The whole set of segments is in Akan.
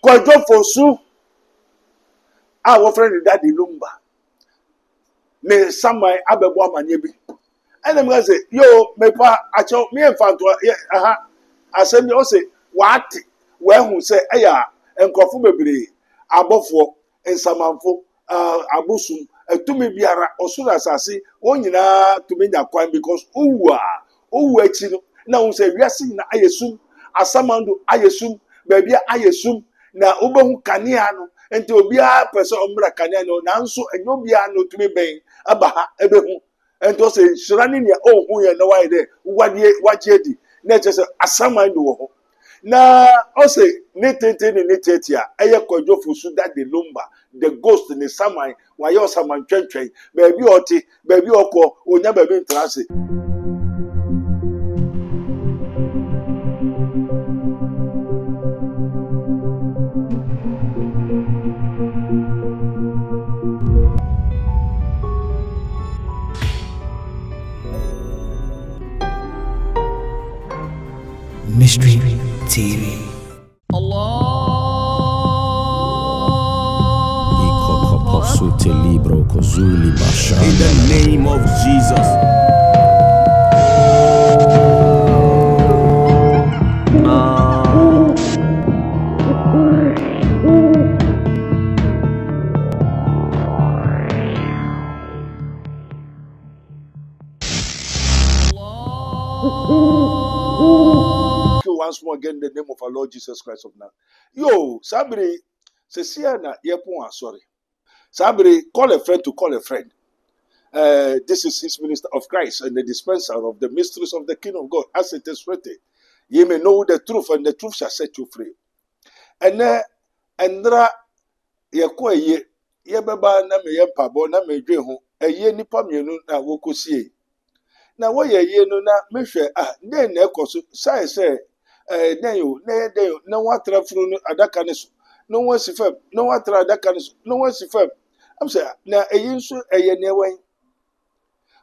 Kojo Fosu, our friend Daddy Lumba. Me Samai Abebo Manyebi. And I'm going to say, yo, me pa, me and Fantua, I said, me also, what? Where who say, Aya, and Kofu Bebre, Abofo, and Samanfo, Abusum, and to me biara, or soon as I see, one to me that quite because, now say, we are seeing, I assume, as Samando, I assume, baby, I assume, now Ubahu Kaniano, and to be a person of Kaniano, Nanso, and no biano to me bang, Abaha, Ebehu. And to say, surrounding your own, who you know why there, what ye did, not just a summer do. Now, also, Nitatia, Aya Kojo Fusu that the lumber, the ghost in the summer, why you're someone train, baby Oti, baby Oko, who never been transit. Mystery TV. In the name of Jesus. Once more again, in the name of our Lord Jesus Christ of Nazareth. Yo, Sabri, Cecilia, Yepon, sorry. Sabri, call a friend to call a friend. This is his minister of Christ and the dispenser of the mysteries of the kingdom of God, as it is written. Ye may know the truth, and the truth shall set you free. And Andra Yakwa ye baba na me yempabo na me dwe ho eye nipa mienu na wokosie. Na wo ye no na mehwe den na ekoso sai say den yo na watra furu no adaka ne so no wan sifam no watra adaka ne so no wan sifam am say na eyi nso eye ne wan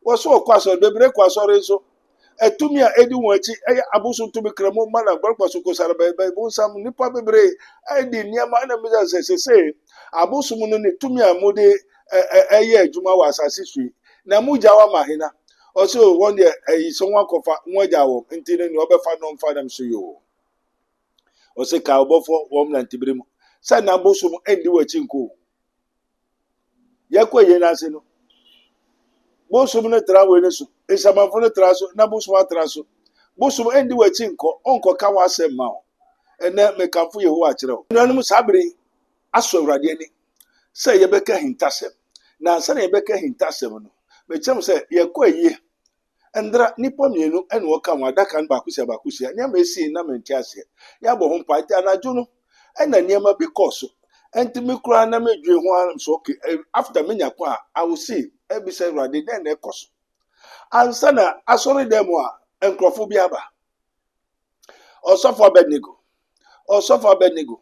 wo so kwaso bebre kwaso re so etumi a edi won achi eye abusu tumi kremo mana gbarkwaso ko sara bebe bu sam nipa bebre edi niama na me say abusu mu no ne tumi a mode eye adwuma wa asase sui na mu jawa mahina also one day someone kofa nwaja wo ntine ni obefa no mfa dem so yo o se ka obofo wo mna ntibire mu sa na abusu mu endi wachi nko yakwa ye na se no bosu mu ne tra we ne so esamanfo ne tra so na bosu wa tra so bosu mu endi wachi nko onko ka wa asem ma o ene me kamfo yeho a kire o nanu sabere aso awrade ani se ye beka hintasem na ansa na ye beka hintasem no mechem se yakwa ye endra nipa mienu ene wo ka wadaka ba kusia nya mesi na menti ase ya bo ho mpa ti anajo no ena niema because entimi kura na medwe ho am so okay after menya kwa I will see ebi se rade den na ekoso ansa na asori dem a enkrofo bi aba osofo Abednego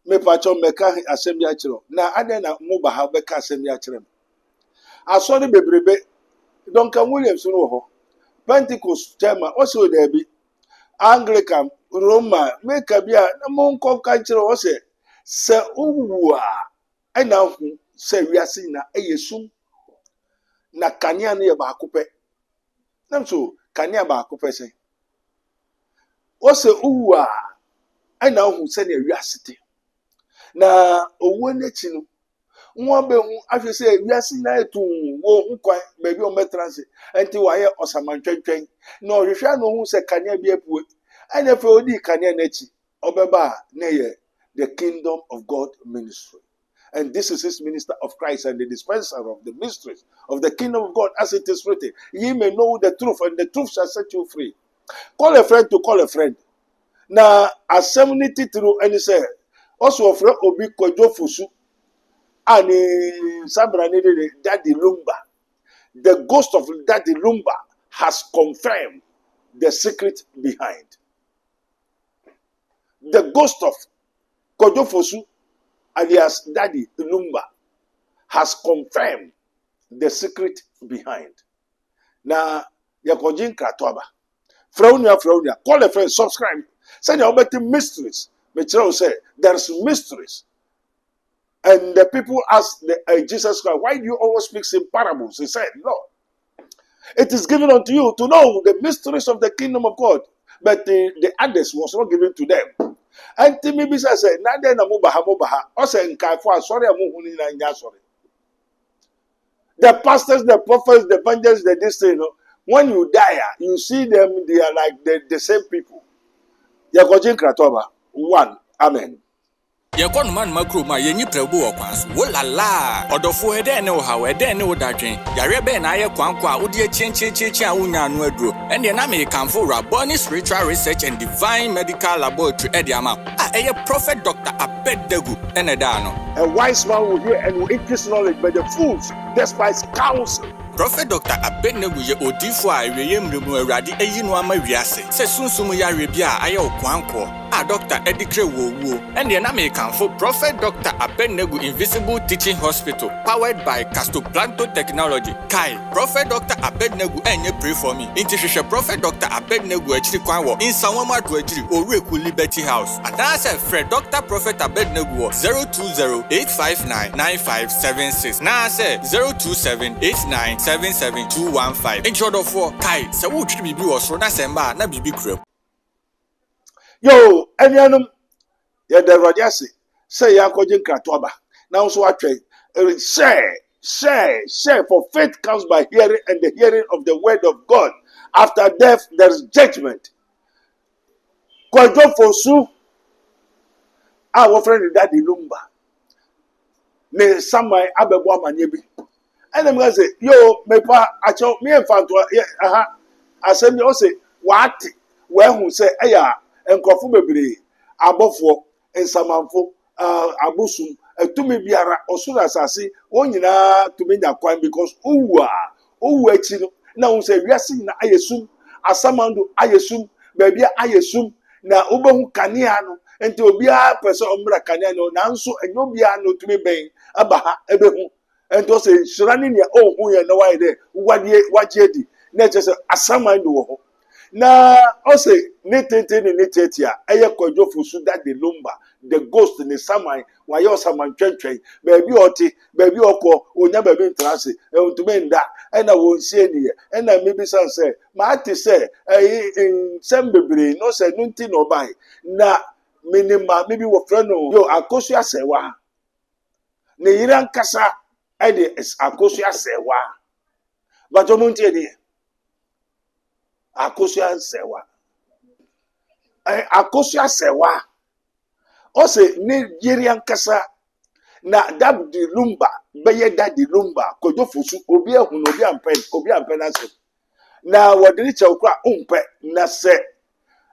me pacho meka asemi a kiro na ade na mu ba ha beka asemi a kire asori bebrebe Duncan Williams no ho Pentecost chairman also there be Anglican Roma make a bia na monko ka kire o se uwu a na hu se wiase na eyesum na kania na ye ba akopɛ nam so kania ba akopɛ se o se uwu a na hu se na wiase te na owo n'echi no nwa be hu afese wiase na etu wo nkwan be bi o metranse enti wa ye osamantwentwen na ohwehwa no hu se kania bi apue anya fe odi kania n'echi obeba na ye the kingdom of God ministry. And this is his minister of Christ and the dispenser of the mysteries of the kingdom of God, as it is written. Ye may know the truth, and the truth shall set you free. Call a friend to call a friend. Now, as 70 through and he said, also of Obi Kojo Fusu and Sabra Daddy Lumba. The ghost of Daddy Lumba has confirmed the secret behind. The ghost of Kojo Fusu alias Daddy Lumba has confirmed the secret behind. Now, Yakojin Kratoaba. Fraunia, call a friend, subscribe. Send your better mysteries Michelle said, there's mysteries. And the people asked Jesus Christ, why do you always speak in parables? He said, no. It is given unto you to know the mysteries of the kingdom of God. But the others was not given to them. And Timmy Bisa said, Nade na mubaha. Ose nkafo sorry amuhuni na nya sorry. The pastors, the prophets, the evangelists, the this thing, when you die, you see them, they are like the same people. Yakojin Kratoba. 1. Amen. Yakon man makro ma yenyi prebu okwanso wo lala odofo ede ne wo hawo ede ne wo dadwen yare be na aye kwankwa a wodi chenchecheche a wonya anu aduro ene na me kanfo Raboni Spiritual Research and Divine Medical Laboratory ede ama eye Prophet Dr. Abednego ene da no. A wise man will hear and will increase knowledge, but the fools despise counsel. Prophet Dr. Abednego ye odifo a eweye mremu awurade eyi no ama wiase se sunsum yare bia aye okwanko a Dr. Edikre wo ene na me kanfo Prophet Dr. Abednego Invisible Teaching Hospital powered by Castoplanto Technology. Kai Prophet Dr. Abednego enye pray for me. Inti hwehwe Prophet Dr. Abednego achiri kwan wo Insanwama to achiri Orueku Liberty House. Adase Fred Dr. Prophet Abednego 020-859-9576. Na say 027-8977-215. In short of Kai se wo twiri bibi wo so na semba na bibi kram. Yo, enyanum ya the Rajasi say Yakojin Kratoba. Now so I try share for faith comes by hearing and the hearing of the word of God. After death there is judgment. Kwajo fosu our friend daddy Lumba. Me samai abebo amanyebi. And I'm gonna say, yo, me pa acho me enfanto asem yo say what where who say eya enkofu bebre abofo ensamanfo abusum etumi biara osura asase wonyina tumi nya kwan because owu achi no na won say wiase na ayesum asamando ayesum bebia ayesum na obehu kanea no enti obia pese omra kanea no nanso enyo bia no tumi ben abaha ebehu enti o say shirani ne ohu ye na why de waje di na chese asamando wo ho na o say netete eye Kwajo Fosu that the lumba the ghost in the samai why your saman twentwen baby oti baby oko onya baby ntrase ntumi nda and I won see ni and I maybe some say ma ati say in sem bebre no say nunti no bai na minima maybe wo friend no yo akosu asewa ne yiran kasa e de akosu asewa but o munti e akosu asewa akosu asewa o se ni yirian kasa na dabdi lumba beye dadi lumba Kwajo Fosu obi ehun obi ampen na se na wodiri chawkwa umpe na se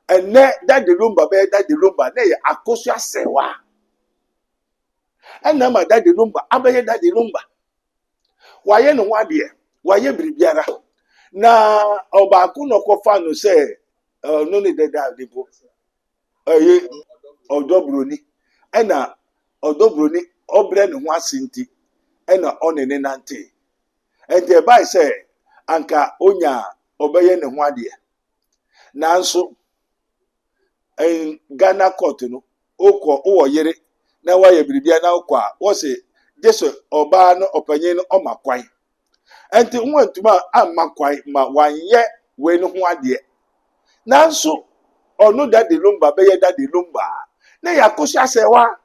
ene dadi lumba beye dadi lumba na ye akosu asewa ena ma dadi lumba abeye dadi lumba waye no wade waye biribiara na obaku no kofa no se no ni dada dipo odobroni ena odobroni obre ne ho asinti ena onene nante ente bai se anka onya obeye ne ho ade nanso en Ghana court no okọ wo yere na waye biribia na okọ wo se Jesu oba no opanyin no omakwan ente nwantuma amakwan ma wanye we no ho ade nanso onu dadi lumba beye dadi lumba na yakosi asewa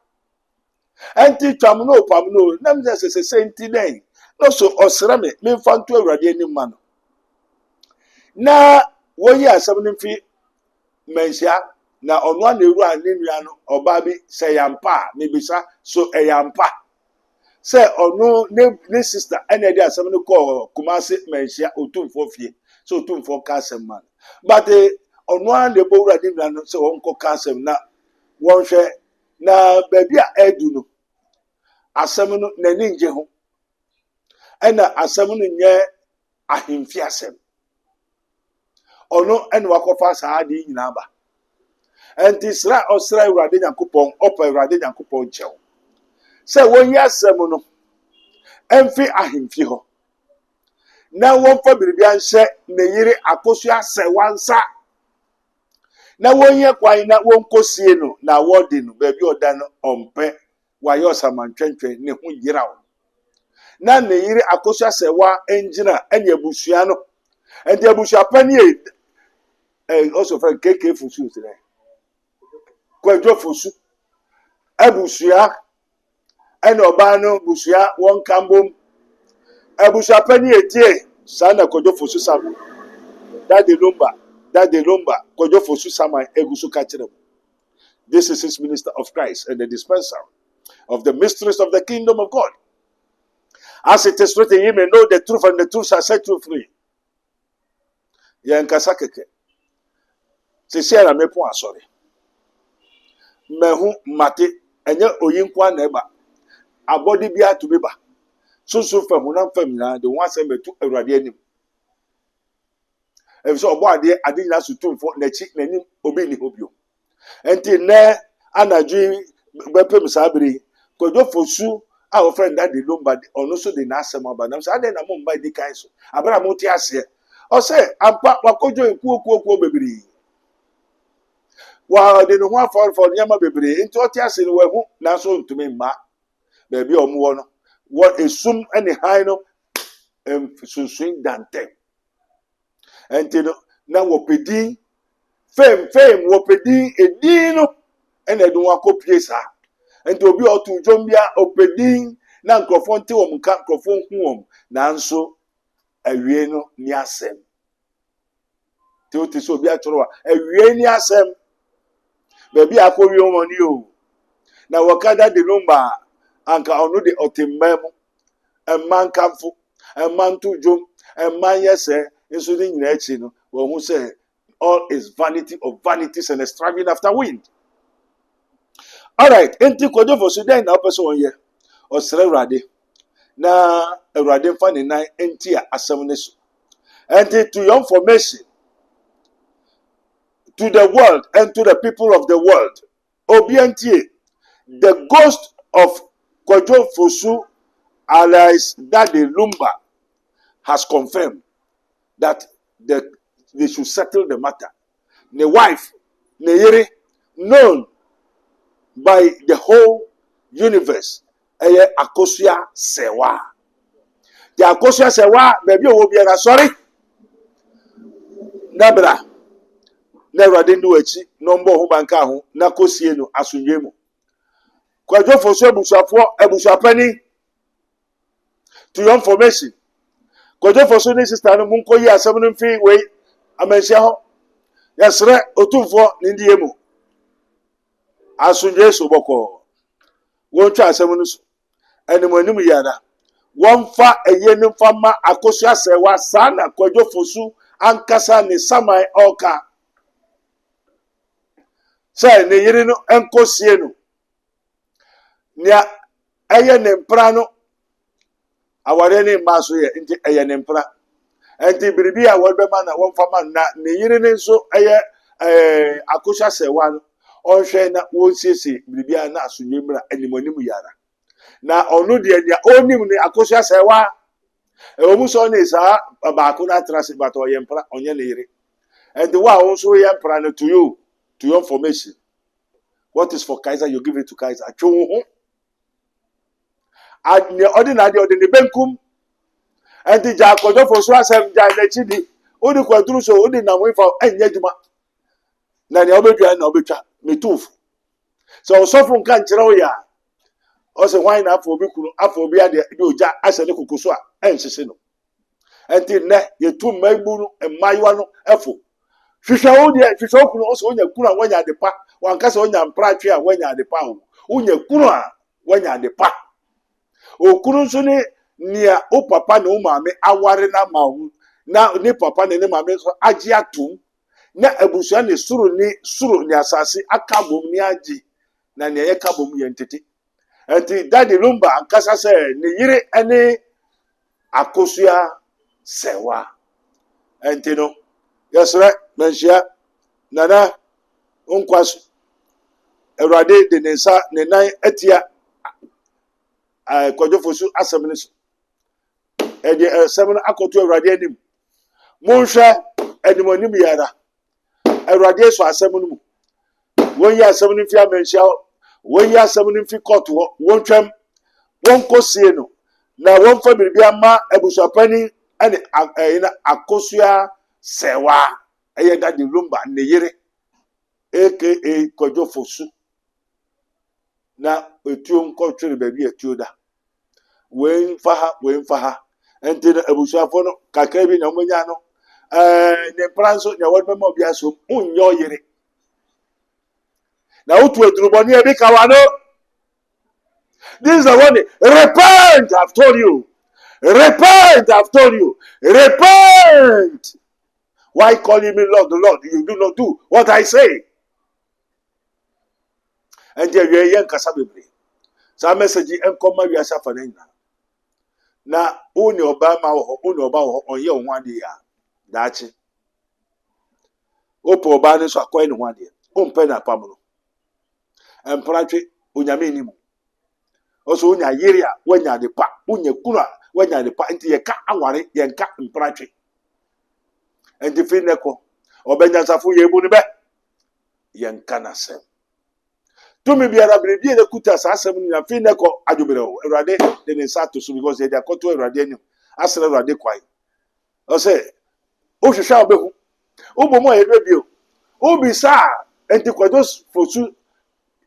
enti twamno pamno na mse se enti den no so osra me mfanto awurade ani ma no na woyi asem no fi mensia na onu aneru anenua no oba bi se yampa me bisa so eyampa se onu ne sister ene de asem no ko Kumasi mensia otumfo fie so otumfo ka asem man but onu ane bo awurade anenua no se won ko ka asem na wonhwe na baby a edu no asem no nani nje ho ena asem no nye ahemfi asem ono ene wakofa saadi nyina ba enti sra osra awurade Nyankopon opa awurade Nyankopon chew se wonyi asem no emfi ahemfi ho na wonfa biribia nhye ne yire akosu asewansa na wonye kwan na wonkosie no na wodi no ba bi oda no ompe wayo samantwentwe ne ho yirawo na ne yiri akosua sewa engina ene abusua no enti abusua pani also for KK Fusu today Kwadwo Fusu abusua ene oba no busua won kambom abusua pani etie sana Kwadwo Fusu sam Daddy Lumba Kwadwo Fusu sama egusu ka kire. This is his minister of Christ and the dispenser of the mysteries of the kingdom of God. As it is written, ye may know the truth, and the truth shall set you free. Yankasa keke. Se share me po asori. Mehu mate enye oyinkwa na eba. Abodi bia to beba. So fa hunam fam na the one say metu awurade anim. E so obo ade nyina so tumfo na chi nanim obi ni hobio. Enti ne anaju bepem sabiri Kwadwo Fusu our friend Daddy Lumba ono so de na asem abanam say ade na mo mba di kan so abra mo ti ase o say ampa wakojo ekuokuokuo bebiri wa de no ho afọ nyama bebiri enti o ti ase no wahu na so ntumi mma ba bi o mo wo no what esum any high no sunsun dante enti no na wo pedi fame wo pedi edin no ena edu akopie sa enti obi otu jombia opedin na nkrofo nte wo nka nkrofo huom na nso awie no ni asem te o te so obi atoro a awie ni asem ba bi akowie mo ni o na wakada de Lumba anka onu de otimmam emman kamfo emman tujom emman yese nso de nyina achi no wo hu say all is vanity of vanities and striving after wind. All right, enti Kwadwo Fusu den na person won ye osere Awurade na Awurade mfa ne nan enti a asem ne so. Enti to your information to the world and to the people of the world, obiantie the ghost of Kwadwo Fusu alias Daddy Lumba has confirmed that they should settle the matter. The wife, Neyere, known by the whole universe, eye Akosua Sewa. The Akosua Sewa, baby, will be sorry. Nabra, never didn't do it. Number who banka who Nakosieno Asunjemo. Kwadwo Fusu Ebusua Penny. To your information, Kwadwo Fusu ni sister no munko yi asem no mfi we amenhia ho. Yesre otumfo nindiemu. Asunje so boko. Woncha asem no so. Enimonim yara. Wonfa eyenim fama Akosua Sewa sana Kwadwo Fusu ankasa ni samai oka. Say ne yiri no enkosie no. Nia eye ne mpra no aware ne maso ye nti eye ne mpra. Enti biribi a wonbema na wonfama na ne yiri ne so eye Akosua Sewa no onhwe na wonsiesie biribi a na asonye mra animonimu yara. Na onu de ania onim ne Akosua Sewa omu so ne sa baako na trase but oyempra onye ne yiri. And the one also yempra no to you, to your information. What is for Kaiser, you give it to Kaiser. And the ordinary benkum and the Kwadwo Fusu asem ja chidi odi kwadru so odi na mwe fa enye djuma na ne obedwa na obetwa metuf so sofo nka nkyere wo ya o se hwan na afọ obi kunu afọ obi ade bi oja asene kokoso a enhyehye no enti ne yetu magburu emayiwa no efo hwehwe wo de hwehwe okunu o se onya kunu a wanya adepa wankasa onya mpratwe a wanya adepa ho onya kunu a wanya adepa okunu so ne nia o papa na o maame aware na mawu na ne papa na ne maame so agi atum na abusua ne suru ni asase akabom ni agi na ne ye kabom ye ntete enti Daddy Lumba ankasa se ne yire ene Akosua Sewa enti no yesre menhia nana onkwaso Awurade de nensa ne nan atia Kwadwo Fusu asem ne so edi asem no akoto Awurade anim monhwe animonim yara awurade so asɛm no mu won ya asɛm no fi amenhia won ya asɛm no fi court won twam won kosie no na won fa biribi ama abusuapani ane akosua sewa eye da de lumba ne yere aka Kojo Fosu na etuo nkɔtwere baabi etuo da wen fa ha enti na abusuafo no kakra bi na omonya no ne pranso na wodbe ma bia so unyo yere na utu eduruboni e bi kawano. This is the one. Repent, I've told you. Repent, I've told you. Repent. Why calling me Lord, the Lord? You do not do what I say. And there you are young Kasabibi. Some message and come my Yasafanina. Now, only Obama or on your 1 year. That's it. Opo Obama so acquaint 1 year. Pena Pablo. And Prachi Unyaminimu. Also, unya yeria wenya de pa unye kuna wenya de pa nti ye ka aware ye nka mprache enti fi neko obenya safu ye bu ne be ye nka na sem to me biara brebi e kuta sa asem nya fi neko adwobere o Awurade de ne sa to so because they are koto Awurade anim asere Awurade kwai o say o hwehwa obehu obomo ye bebi o obi sa enti Kojo Fosu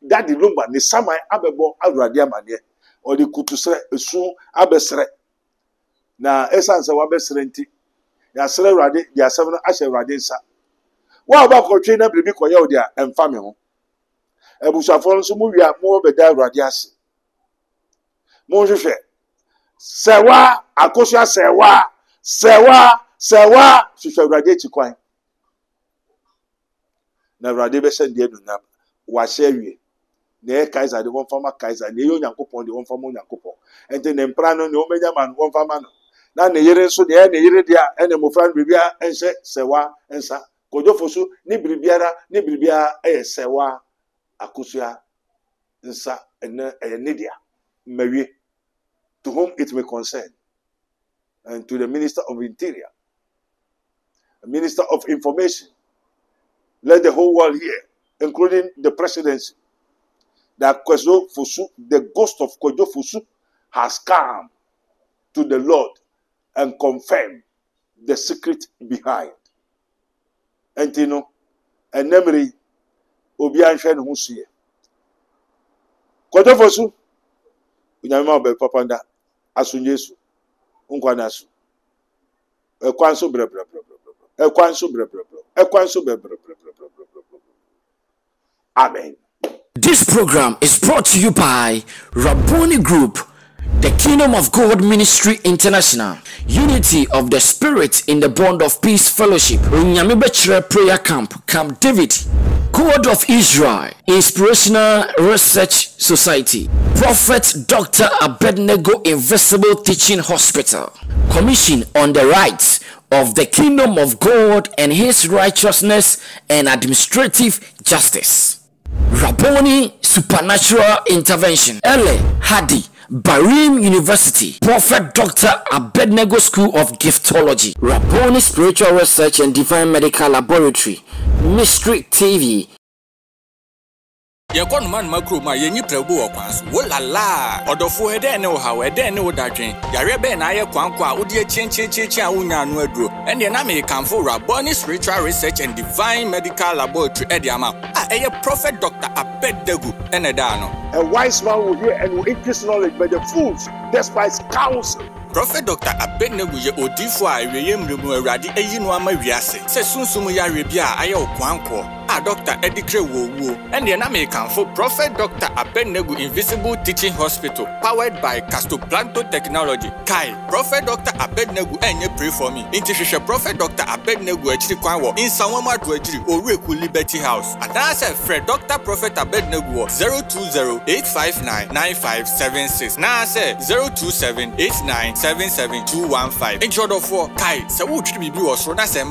Daddy Lumba ni samai abebo Awurade amane o di kutusre esu abesre na esanse wa besre nti ya sre Awurade ya asem no ahye Awurade nsa wa ba kotwe na bibi koye odi a emfa me ho ebusuafo nso mu wi a mo beda Awurade ase mo hwehwe sewa akosua sewa hwehwe Awurade chikwan na Awurade be sende adunam wa hye ne Kaiser de wonfama Kaiser ne yo Nyankopon de wonfama Nyankopon ente ne mpra no ne o menya man wonfama no na ne yere nso de ne yere dia ene mofra bibia enhye sewa ensa Kojo Fosu ni biribiara sewa akosua nsa ene dia mawie to whom it may concern and to the Minister of Interior, the Minister of Information, let the whole world hear, including the presidency, that Kojo Fosu, the ghost of Kojo Fosu, has come to the Lord and confirmed the secret behind. And you know, and memory obi anhwe ne ho sue. Kojo Fosu, unyama be papanda asu Yesu. Unkwana asu. Ekwanso bre. Amen. This program is brought to you by Rabboni Group, the Kingdom of God Ministry International, Unity of the Spirit in the Bond of Peace Fellowship, Nyamibechre Prayer Camp, Camp David, God of Israel, Inspirational Research Society, Prophet Dr. Abednego Invisible Teaching Hospital, Commission on the Rights of the Kingdom of God and His Righteousness and Administrative Justice, Rabboni Supernatural Intervention, Ele Hadi, Barim University, Prophet Dr. Abednego School of Giftology, Rabboni Spiritual Research and Divine Medical Laboratory, Mystery TV. Yakon man makro ma yenyi prebu okwanso wolala odofo ede ne wo hawo ede ne wo dadwen yare be na ye kwankwa a wodi chenchen a wonya no aduro ene na me kanfo Rabboni Spiritual Research and Divine Medical Laboratory ede ama a eye Prophet Dr. Abednego ene da no. A wise man will hear and will increase knowledge, but the fools despise counsel. Prophet Dr. Abednego ye odifo a eweyemremu Awurade eyi no ama wiase se sunsum yare bia aye okwanko a Dr. Edikre wowo ene na me kanfo Prophet Dr. Abednego Invisible Teaching Hospital powered by Castoplanto Technology. Kai Prophet Dr. Abednego enye pray for me inti hwehwe Prophet Dr. Abednego achiri kwan wo insanwama do achiri Oreku Liberty House adase Fred Dr. Prophet Abednego 020-859-9576 na say 027-8977-215 intro do for Kai se wo twiri bibi wo so na se